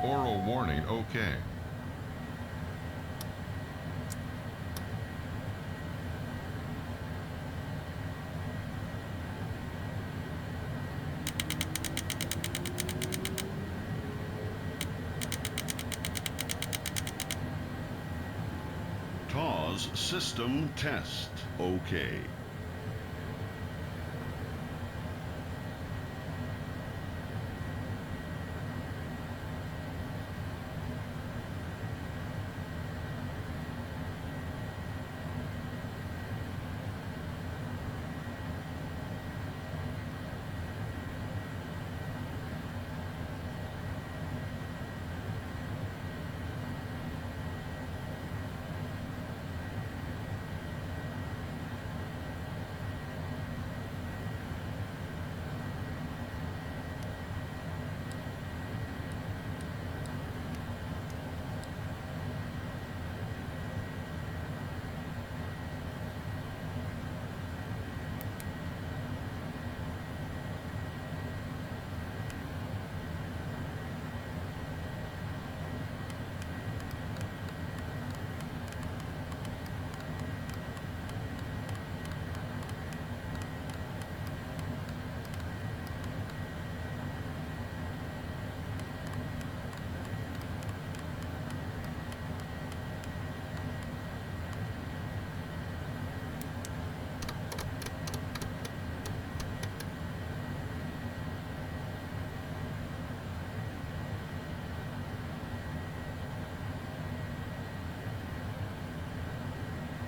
Oral warning, okay. TAWS system test, okay.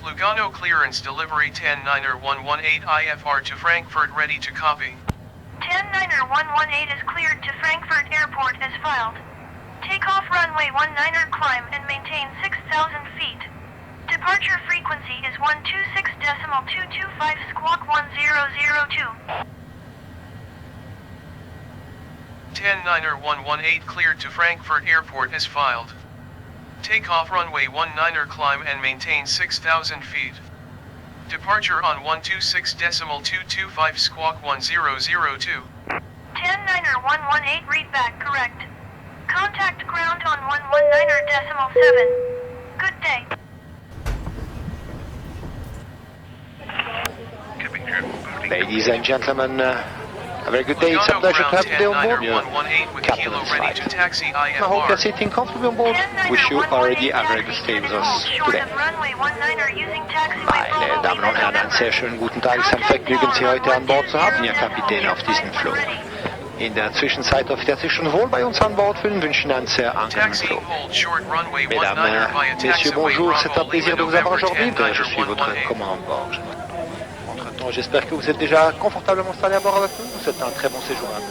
Lugano clearance delivery 109er118 IFR to Frankfurt ready to copy. 109er118 is cleared to Frankfurt Airport as filed. Takeoff runway 19er climb and maintain 6,000 feet. Departure frequency is 126.225 squawk 1002. 109er118 cleared to Frankfurt Airport as filed. Takeoff runway 19er climb and maintain 6,000 feet. Departure on 126.225 squawk 1002. 109er118 read back correct. Contact ground on 119er.7. Good day. Ladies and gentlemen, a very good day. It's a pleasure to have you on board. Captain's flight. I hope you're sitting comfortably on board. Wish you already a very good stay with us today. Meine Damen und Herren, einen sehr schönen guten Tag. Es ist ein Vergnügen, Sie heute an Bord zu haben, Ihr Kapitän, auf diesem Flug. In der Zwischenzeit dürft ihr sich schon wohl bei uns an Bord fühlen, wünschen einen sehr angenehmen Flug. Mesdames, Messieurs, bonjour, c'est un plaisir de vous avoir aujourd'hui. Je suis votre commandant de bord. Entre-temps, j'espère que vous êtes déjà confortablement installés à bord avec nous. C'est un très bon séjour à bord.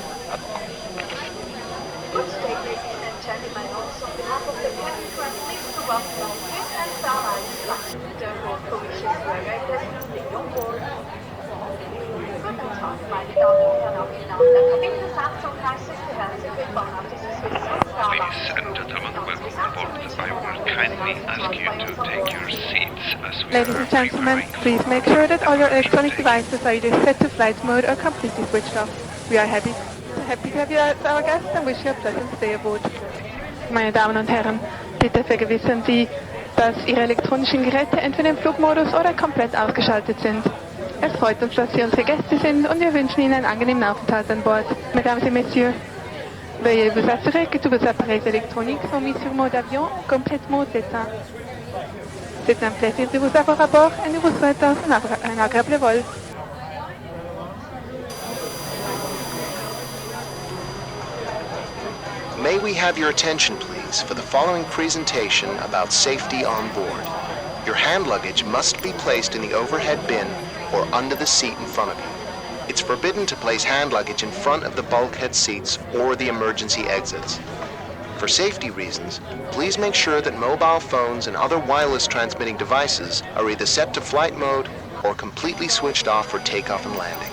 Ladies and gentlemen, welcome aboard. I will kindly ask you to take your seats as we Ladies and gentlemen, please make sure that all your electronic devices are either set to flight mode or completely switched off. We are happy to have you as our guests and wish you a pleasant stay aboard. Meine Damen und Herren, bitte vergewissern Sie, dass Ihre elektronischen Geräte entweder im Flugmodus oder komplett ausgeschaltet sind. Es freut uns, dass Sie unsere Gäste sind und wir wünschen Ihnen einen angenehmen Aufenthalt an Bord. Mesdames et messieurs, veuillez vous assurer que tous vos appareils électroniques sont mis sur mode avion complètement éteint. C'est un plaisir de vous avoir à bord et nous vous souhaitons un agréable vol. May we have your attention, please, for the following presentation about safety on board. Your hand luggage must be placed in the overhead bin or under the seat in front of you. It's forbidden to place hand luggage in front of the bulkhead seats or the emergency exits. For safety reasons, please make sure that mobile phones and other wireless transmitting devices are either set to flight mode or completely switched off for takeoff and landing.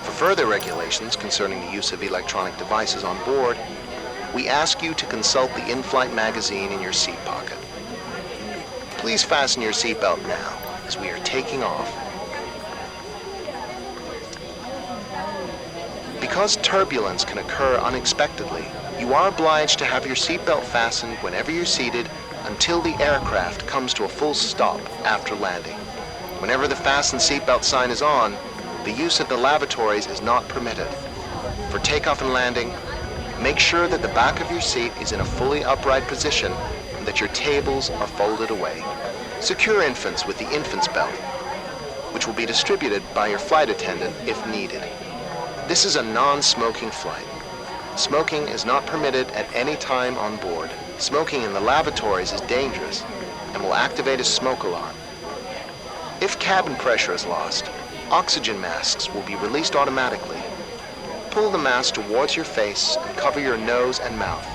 For further regulations concerning the use of electronic devices on board, we ask you to consult the in-flight magazine in your seat pocket. Please fasten your seatbelt now, as we are taking off. Because turbulence can occur unexpectedly, You are obliged to have your seatbelt fastened whenever you're seated until the aircraft comes to a full stop after landing. Whenever the fasten seatbelt sign is on, the use of the lavatories is not permitted. For takeoff and landing, make sure that the back of your seat is in a fully upright position and that your tables are folded away. Secure infants with the infant's belt, which will be distributed by your flight attendant if needed. This is a non-smoking flight. Smoking is not permitted at any time on board. Smoking in the lavatories is dangerous and will activate a smoke alarm. If cabin pressure is lost, oxygen masks will be released automatically. Pull the mask towards your face and cover your nose and mouth.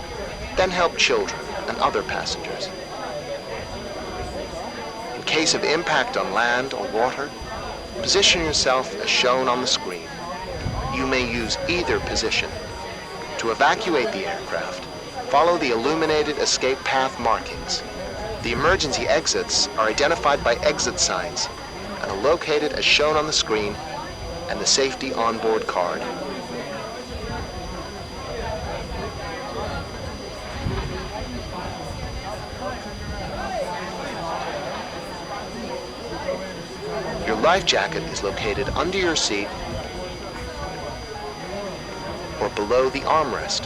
Then help children and other passengers. In case of impact on land or water, position yourself as shown on the screen. You may use either position. To evacuate the aircraft, follow the illuminated escape path markings. The emergency exits are identified by exit signs and are located as shown on the screen and the safety onboard card. Your life jacket is located under your seat or below the armrest.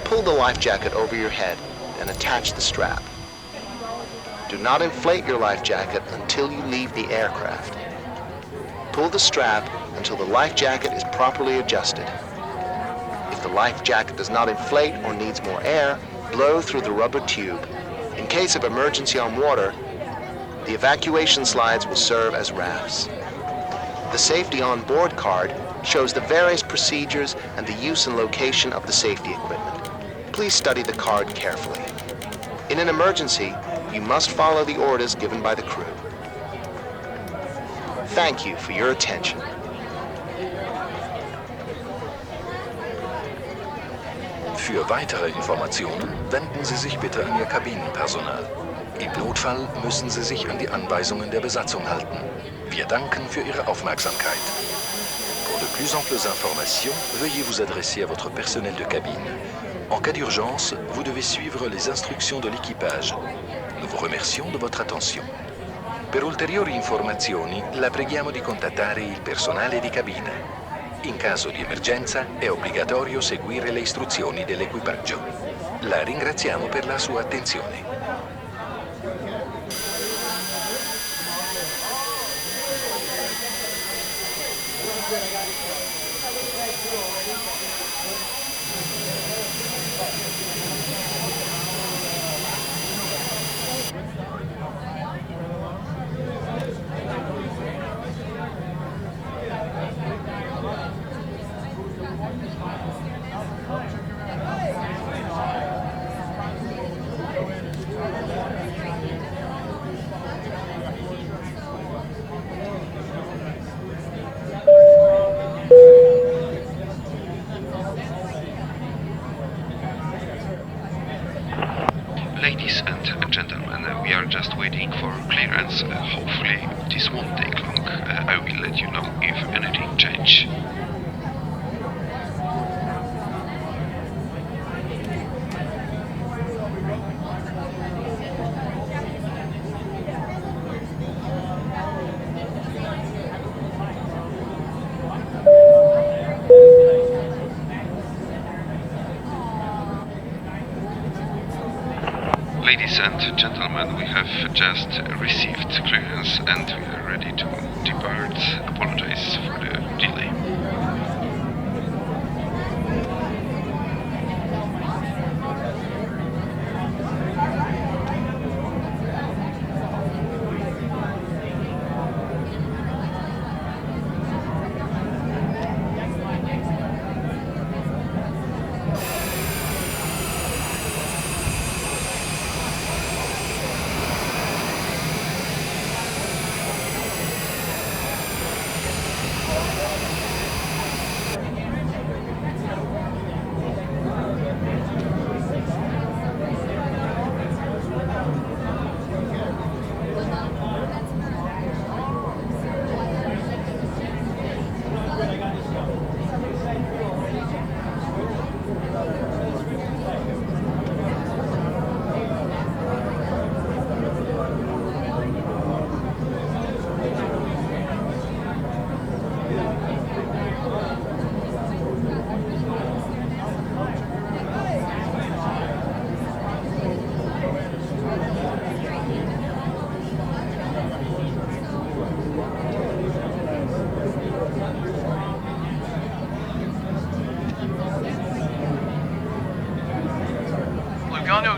Pull the life jacket over your head and attach the strap. Do not inflate your life jacket until you leave the aircraft. Pull the strap until the life jacket is properly adjusted. If the life jacket does not inflate or needs more air, blow through the rubber tube. In case of emergency on water, the evacuation slides will serve as rafts. The safety on board card shows the various procedures and the use and location of the safety equipment. Please study the card carefully. In an emergency, you must follow the orders given by the crew. Thank you for your attention. Für weitere Informationen wenden Sie sich bitte an Ihr Kabinenpersonal. Im Notfall müssen Sie sich an die Anweisungen der Besatzung halten. Wir danken für Ihre Aufmerksamkeit. Pour de plus amples informations, veuillez vous adresser à votre personnel de cabine. En cas d'urgence, vous devez suivre les instructions de l'équipage. Nous vous remercions de votre attention. Per ulteriori informazioni, la preghiamo di contattare il personale di cabina. In caso di emergenza, è obbligatorio seguire le istruzioni dell'equipaggio. La ringraziamo per la sua attenzione. Ladies and gentlemen, we are just waiting for clearance. Hopefully this won't take long. I will let you know if anything changes. Ladies and gentlemen, we have just received clearance and we are ready to depart. Apologize for the delay.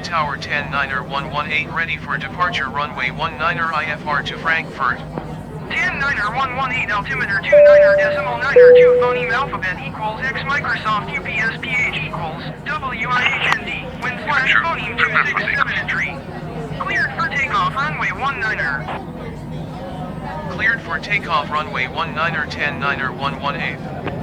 Tower 109er 118 ready for departure runway 19er IFR to Frankfurt. 109er 118 altimeter 29er decimal 9er 2 phoneme alphabet equals X Microsoft UPSPH equals WIHND wind slash phoneme 267 Cleared for takeoff runway 19er. Cleared for takeoff runway 19er 109er 118.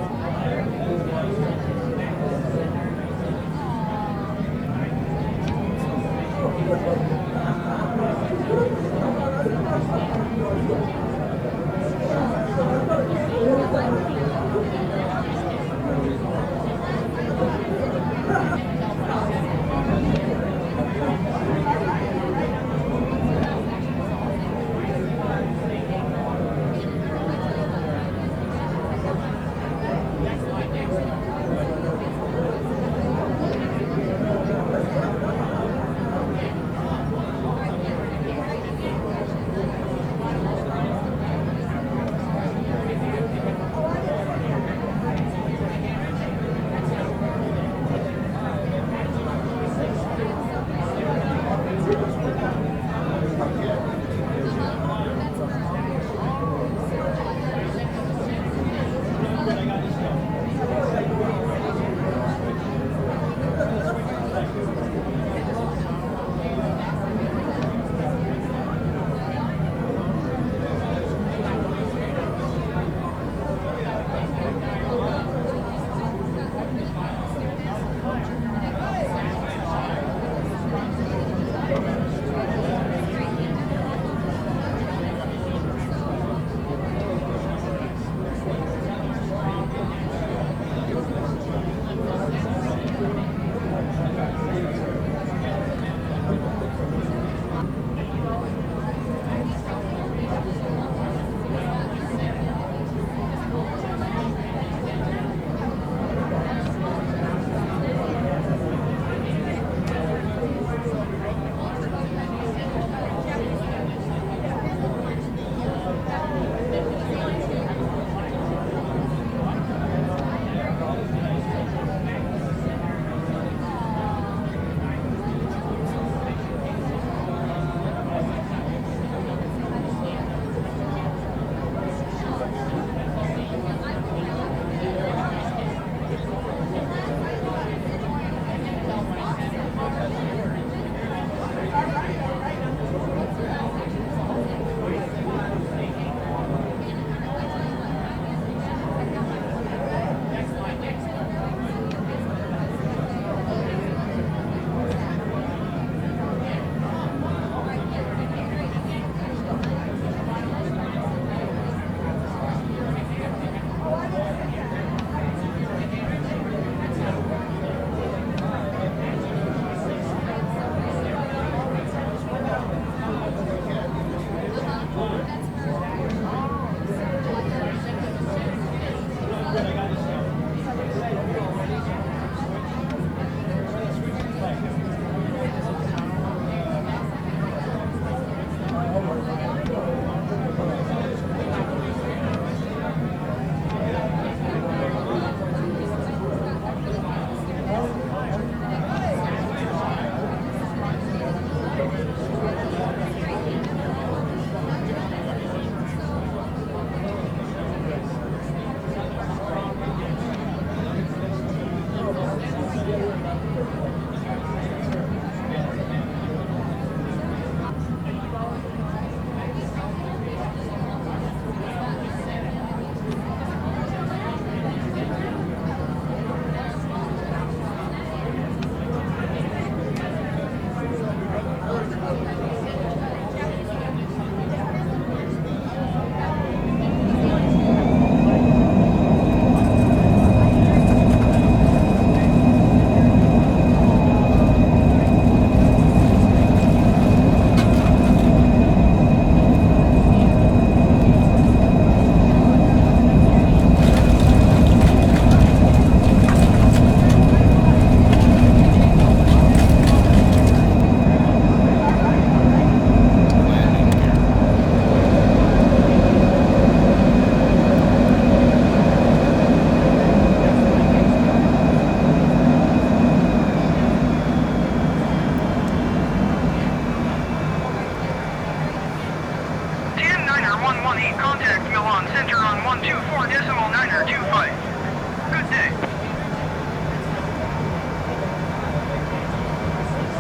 118, contact Milan Center on 124.925. Good day.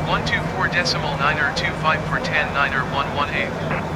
124.925 for 10.9 118.